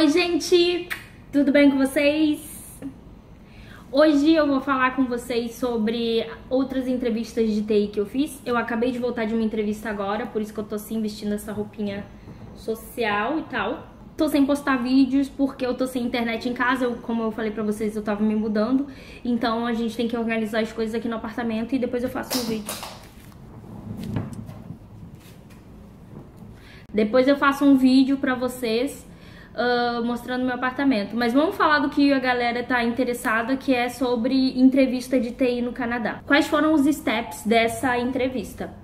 Oi, gente! Tudo bem com vocês? Hoje eu vou falar com vocês sobre outras entrevistas de TI que eu fiz. Eu acabei de voltar de uma entrevista agora, por isso que eu tô assim vestindo essa roupinha social e tal. Tô sem postar vídeos porque eu tô sem internet em casa. Como eu falei pra vocês, eu tava me mudando. Então a gente tem que organizar as coisas aqui no apartamento e depois eu faço um vídeo. Depois eu faço um vídeo pra vocês mostrando meu apartamento. Mas vamos falar do que a galera tá interessada, que é sobre entrevista de TI no Canadá. Quais foram os steps dessa entrevista?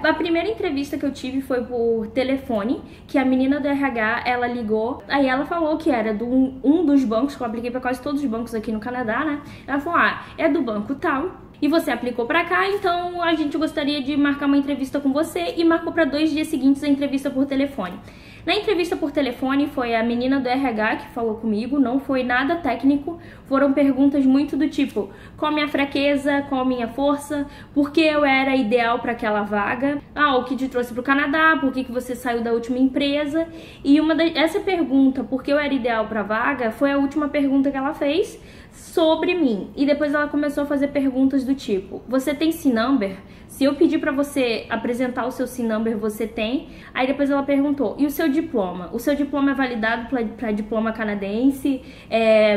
A primeira entrevista que eu tive foi por telefone, que a menina do RH, ela ligou, aí ela falou que era um dos bancos, que eu apliquei pra quase todos os bancos aqui no Canadá, né? Ela falou, é do banco tal, e você aplicou pra cá, então a gente gostaria de marcar uma entrevista com você, e marcou pra 2 dias seguintes a entrevista por telefone. Na entrevista por telefone foi a menina do RH que falou comigo, não foi nada técnico, foram perguntas muito do tipo, qual a minha fraqueza, qual a minha força, por que eu era ideal para aquela vaga, o que te trouxe pro Canadá, por que você saiu da última empresa, e essa pergunta, por que eu era ideal pra vaga, foi a última pergunta que ela fez sobre mim. E depois ela começou a fazer perguntas do tipo, você tem SIN-number? Se eu pedir pra você apresentar o seu SIN-number, você tem? Aí depois ela perguntou, e o seu diploma? O seu diploma é validado para diploma canadense?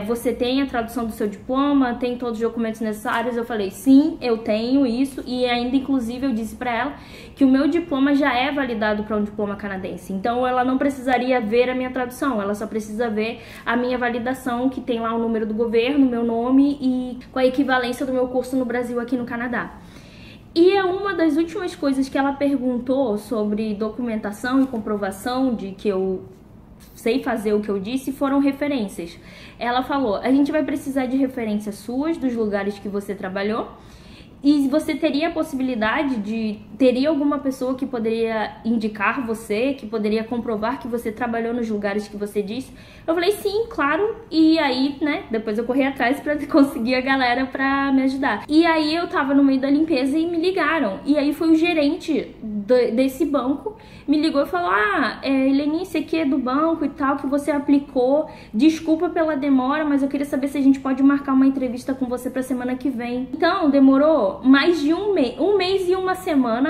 Você tem a tradução do seu diploma? Tem todos os documentos necessários? Eu falei, sim, eu tenho isso. E ainda, inclusive, eu disse pra ela que o meu diploma já é validado para um diploma canadense. Então, ela não precisaria ver a minha tradução. Ela só precisa ver a minha validação, que tem lá o número do governo, meu nome e com a equivalência do meu curso no Brasil aqui no Canadá. E uma das últimas coisas que ela perguntou sobre documentação e comprovação de que eu sei fazer o que eu disse foram referências. Ela falou, a gente vai precisar de referências suas, dos lugares que você trabalhou, e você teria a possibilidade teria alguma pessoa que poderia indicar você, que poderia comprovar que você trabalhou nos lugares que você disse? Eu falei, sim, claro, e aí, né, depois eu corri atrás pra conseguir a galera pra me ajudar. E aí eu tava no meio da limpeza e me ligaram, e aí foi o gerente desse banco, me ligou e falou, Helenice, aqui é do banco e tal, que você aplicou, desculpa pela demora, mas eu queria saber se a gente pode marcar uma entrevista com você pra semana que vem. Então, demorou mais de um mês e uma semana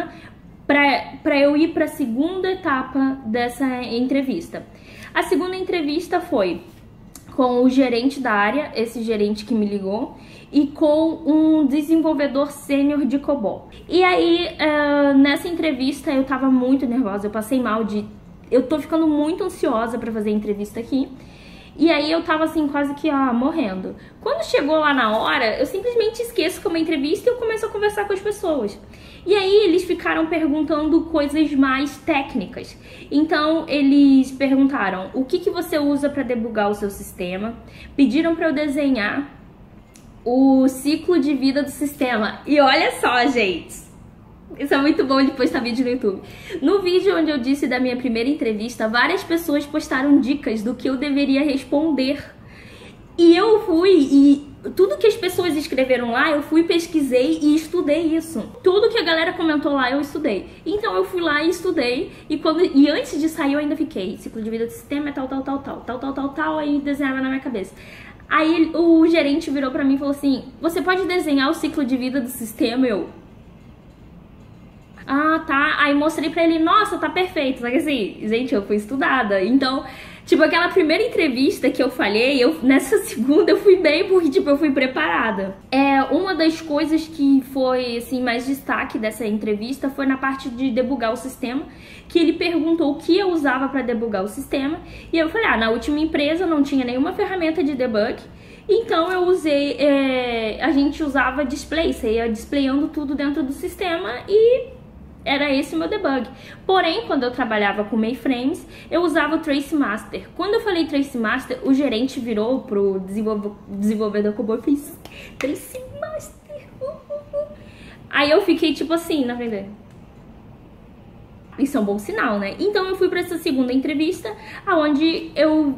para eu ir para a segunda etapa dessa entrevista. A segunda entrevista foi com o gerente da área, esse gerente que me ligou, e com um desenvolvedor sênior de COBOL. E aí, nessa entrevista, eu tava muito nervosa, eu passei mal eu tô ficando muito ansiosa para fazer a entrevista aqui. E aí eu tava assim, quase que morrendo. Quando chegou lá na hora, eu simplesmente esqueço que é uma entrevista e eu começo a conversar com as pessoas. E aí eles ficaram perguntando coisas mais técnicas. Então eles perguntaram, o que você usa para debugar o seu sistema? Pediram para eu desenhar o ciclo de vida do sistema. E olha só, gente, isso é muito bom de postar vídeo no YouTube. No vídeo onde eu disse da minha primeira entrevista, várias pessoas postaram dicas do que eu deveria responder. E eu fui, tudo que as pessoas escreveram lá, eu fui, pesquisei e estudei isso. Tudo que a galera comentou lá, eu estudei. Então eu fui lá e estudei, e antes de sair eu ainda fiquei, ciclo de vida do sistema é tal, aí desenhava na minha cabeça. Aí o gerente virou pra mim e falou assim, você pode desenhar o ciclo de vida do sistema? Tá. Aí mostrei pra ele, nossa, tá perfeito. Só que assim, gente, eu fui estudada. Então, tipo, aquela primeira entrevista que eu falhei, nessa segunda eu fui bem, porque, tipo, eu fui preparada. Uma das coisas que foi, assim, mais destaque dessa entrevista foi na parte de debugar o sistema, que ele perguntou o que eu usava pra debugar o sistema. E eu falei, na última empresa não tinha nenhuma ferramenta de debug. Então eu usei, a gente usava display, você ia displayando tudo dentro do sistema e era esse o meu debug. Porém, quando eu trabalhava com mainframes, eu usava o Trace Master. Quando eu falei Trace Master, o gerente virou pro desenvolvedor COBOL e fez Trace Master. Aí eu fiquei tipo assim, na frente dele. Isso é um bom sinal, né? Então eu fui pra essa segunda entrevista, onde eu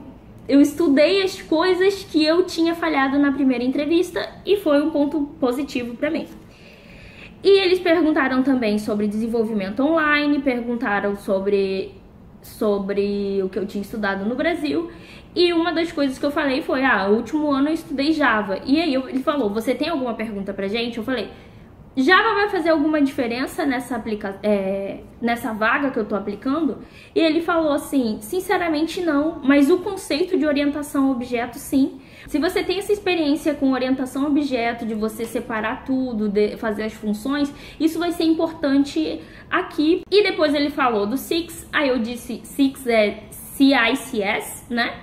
estudei as coisas que eu tinha falhado na primeira entrevista e foi um ponto positivo pra mim. E eles perguntaram também sobre desenvolvimento online, perguntaram sobre o que eu tinha estudado no Brasil E uma das coisas que eu falei foi, o último ano eu estudei Java. E aí ele falou, você tem alguma pergunta pra gente? Eu falei, Java vai fazer alguma diferença nessa vaga que eu tô aplicando? E ele falou assim, sinceramente não, mas o conceito de orientação a objeto sim. Se você tem essa experiência com orientação a objeto, de você separar tudo, fazer as funções, isso vai ser importante aqui. E depois ele falou do Six, aí eu disse, Six é CICS, né?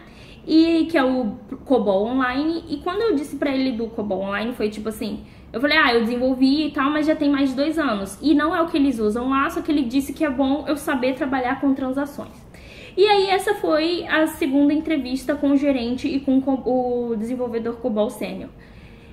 E que é o COBOL Online. E quando eu disse pra ele do COBOL Online, foi tipo assim, eu falei, eu desenvolvi e tal, mas já tem mais de 2 anos. E não é o que eles usam lá, só que ele disse que é bom eu saber trabalhar com transações. E aí essa foi a segunda entrevista com o gerente e com o desenvolvedor COBOL Sênior.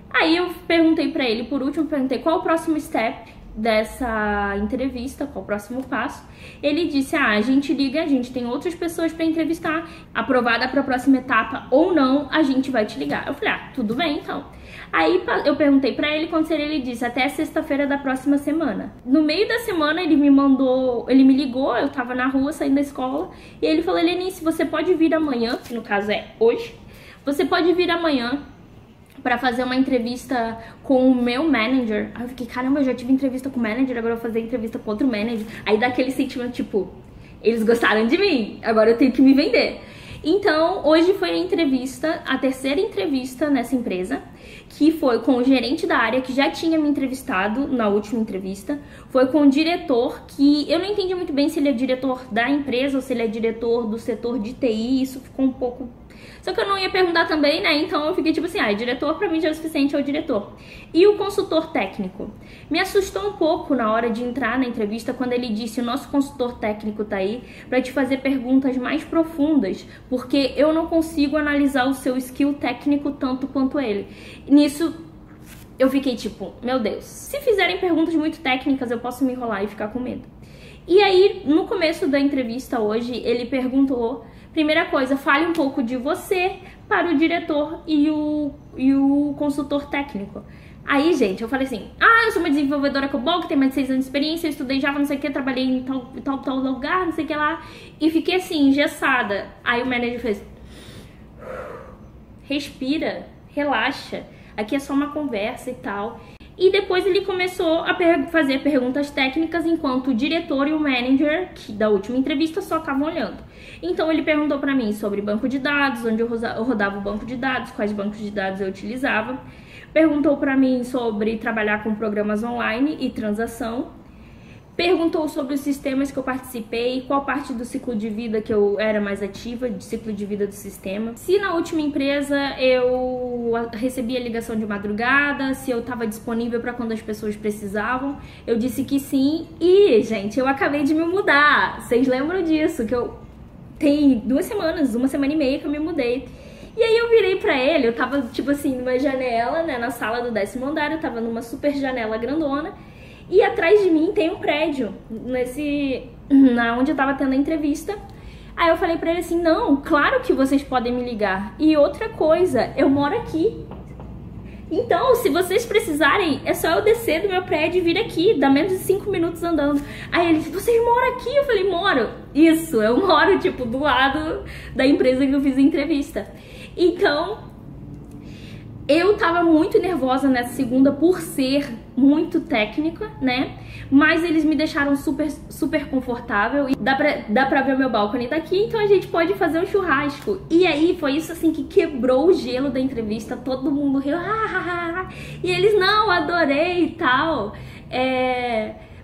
Aí eu perguntei pra ele, por último, perguntei qual o próximo step dessa entrevista, qual o próximo passo. Ele disse, a gente liga, a gente tem outras pessoas para entrevistar, aprovada para a próxima etapa ou não, a gente vai te ligar. Eu falei, tudo bem então. Aí eu perguntei pra ele quando seria, ele disse, até sexta-feira da próxima semana. No meio da semana ele me ligou, eu tava na rua saindo da escola, e ele falou, Helenice, você pode vir amanhã, que no caso é hoje, você pode vir amanhã pra fazer uma entrevista com o meu manager. Aí eu fiquei, caramba, eu já tive entrevista com o manager, agora eu vou fazer entrevista com outro manager. Aí dá aquele sentimento, tipo, eles gostaram de mim, agora eu tenho que me vender. Então, hoje foi a entrevista, a terceira entrevista nessa empresa, que foi com o gerente da área, que já tinha me entrevistado na última entrevista. Foi com o diretor, que eu não entendi muito bem se ele é diretor da empresa ou se ele é diretor do setor de TI, isso ficou um pouco... Só que eu não ia perguntar também, né? Então eu fiquei tipo assim, diretor pra mim já é o suficiente, é o diretor. E o consultor técnico? Me assustou um pouco na hora de entrar na entrevista quando ele disse, o nosso consultor técnico tá aí pra te fazer perguntas mais profundas, porque eu não consigo analisar o seu skill técnico tanto quanto ele. Nisso eu fiquei tipo, meu Deus, se fizerem perguntas muito técnicas eu posso me enrolar e ficar com medo. E aí, no começo da entrevista hoje, ele perguntou, primeira coisa, fale um pouco de você para o diretor e o consultor técnico. Aí, gente, eu falei assim, eu sou uma desenvolvedora COBOL, que tem mais de 6 anos de experiência, eu estudei Java, não sei o que, trabalhei em tal lugar, não sei o que lá, e fiquei assim, engessada. Aí o manager fez, respira, relaxa, aqui é só uma conversa e tal. E depois ele começou a fazer perguntas técnicas, enquanto o diretor e o manager, que da última entrevista, só estavam olhando. Então ele perguntou pra mim sobre banco de dados, onde eu rodava o banco de dados, quais bancos de dados eu utilizava. Perguntou pra mim sobre trabalhar com programas online e transação. Perguntou sobre os sistemas que eu participei, qual parte do ciclo de vida que eu era mais ativa, de ciclo de vida do sistema. Se na última empresa eu recebia ligação de madrugada, se eu estava disponível para quando as pessoas precisavam, eu disse que sim. E, gente, eu acabei de me mudar. Vocês lembram disso? Que tem 2 semanas, 1 semana e meia que eu me mudei. E aí eu virei pra ele, eu tava tipo assim numa janela, né, na sala do 10º andar, eu tava numa super janela grandona. E atrás de mim tem um prédio, onde eu tava tendo a entrevista. Aí eu falei pra ele assim, não, claro que vocês podem me ligar. E outra coisa, eu moro aqui. Então, se vocês precisarem, é só eu descer do meu prédio e vir aqui, dá menos de 5 minutos andando. Aí ele disse, vocês moram aqui? Eu falei, moro. Isso, eu moro, tipo, do lado da empresa que eu fiz a entrevista. Então, eu tava muito nervosa nessa segunda por ser muito técnica, né? Mas eles me deixaram super confortável. E dá pra ver o meu balcone daqui, então a gente pode fazer um churrasco. E aí foi isso assim que quebrou o gelo da entrevista. Todo mundo riu. E eles, não, adorei e tal.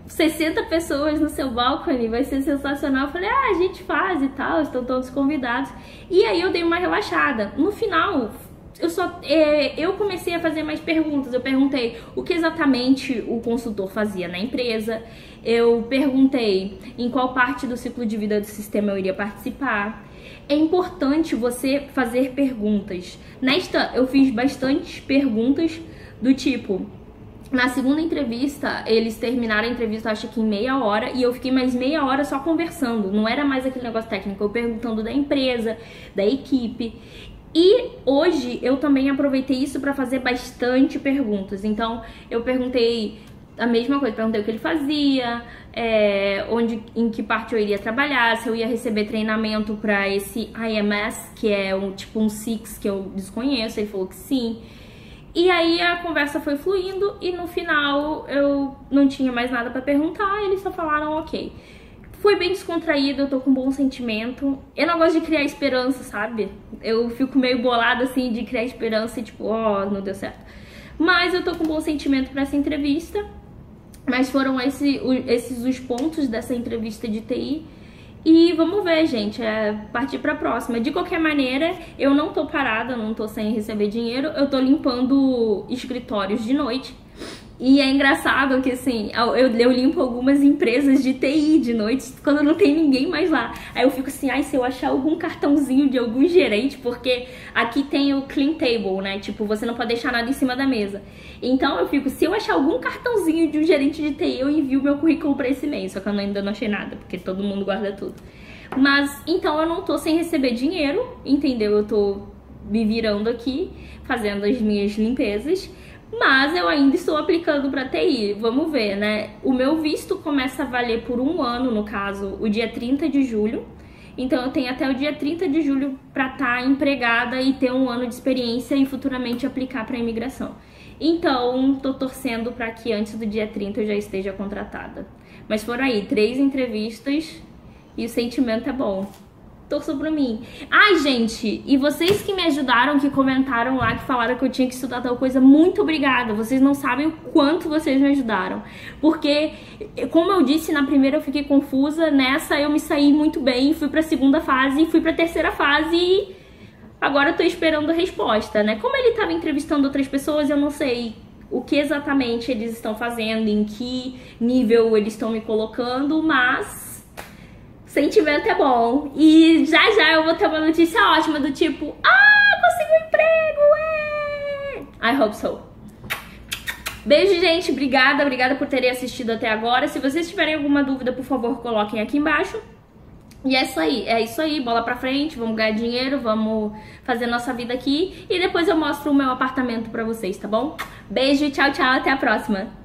60 pessoas no seu balcone, vai ser sensacional. Eu falei, a gente faz e tal, estão todos convidados. E aí eu dei uma relaxada. No final, eu comecei a fazer mais perguntas. Eu perguntei o que exatamente o consultor fazia na empresa. Eu perguntei em qual parte do ciclo de vida do sistema eu iria participar. É importante você fazer perguntas. Nesta, eu fiz bastantes perguntas do tipo... Na segunda entrevista, eles terminaram a entrevista, acho que em meia hora, e eu fiquei mais meia hora só conversando. Não era mais aquele negócio técnico, eu perguntando da empresa, da equipe. E hoje eu também aproveitei isso para fazer bastante perguntas. Então eu perguntei a mesma coisa, perguntei o que ele fazia, em que parte eu iria trabalhar, se eu ia receber treinamento para esse IMS, que é tipo um Six que eu desconheço. Ele falou que sim. E aí a conversa foi fluindo e no final eu não tinha mais nada pra perguntar, eles só falaram ok. Foi bem descontraído, eu tô com um bom sentimento. Eu não gosto de criar esperança, sabe? Eu fico meio bolada assim de criar esperança e tipo, não deu certo. Mas eu tô com um bom sentimento pra essa entrevista. Mas foram esses os pontos dessa entrevista de TI. E vamos ver, gente, partir pra próxima. De qualquer maneira, eu não tô parada, não tô sem receber dinheiro. Eu tô limpando escritórios de noite. E é engraçado que, assim, eu limpo algumas empresas de TI de noite quando não tem ninguém mais lá. Aí eu fico assim, se eu achar algum cartãozinho de algum gerente, porque aqui tem o clean table, né? Tipo, você não pode deixar nada em cima da mesa. Então eu fico, se eu achar algum cartãozinho de um gerente de TI, eu envio meu currículo pra esse e-mail. Só que eu ainda não achei nada, porque todo mundo guarda tudo. Mas, então eu não tô sem receber dinheiro, entendeu? Eu tô me virando aqui, fazendo as minhas limpezas. Mas eu ainda estou aplicando para TI, vamos ver, né? O meu visto começa a valer por 1 ano, no caso, o dia 30 de julho. Então eu tenho até o dia 30 de julho para estar empregada e ter 1 ano de experiência e futuramente aplicar para imigração. Então, tô torcendo para que antes do dia 30 eu já esteja contratada. Mas foram aí 3 entrevistas e o sentimento é bom. Torçam pra mim. Ai, gente, e vocês que me ajudaram, que comentaram lá, que falaram que eu tinha que estudar tal coisa, muito obrigada. Vocês não sabem o quanto vocês me ajudaram. Porque, como eu disse, na primeira eu fiquei confusa, nessa eu me saí muito bem, fui pra 2ª fase, fui pra 3ª fase e agora eu tô esperando a resposta, né? Como ele tava entrevistando outras pessoas, eu não sei o que exatamente eles estão fazendo, em que nível eles estão me colocando, mas sentimento é bom. E já eu vou ter uma notícia ótima do tipo, consegui um emprego, I hope so. Beijo, gente, obrigada por terem assistido até agora. Se vocês tiverem alguma dúvida, por favor, coloquem aqui embaixo. E é isso aí, bola pra frente, vamos ganhar dinheiro, vamos fazer nossa vida aqui. E depois eu mostro o meu apartamento pra vocês, tá bom? Beijo, tchau, até a próxima.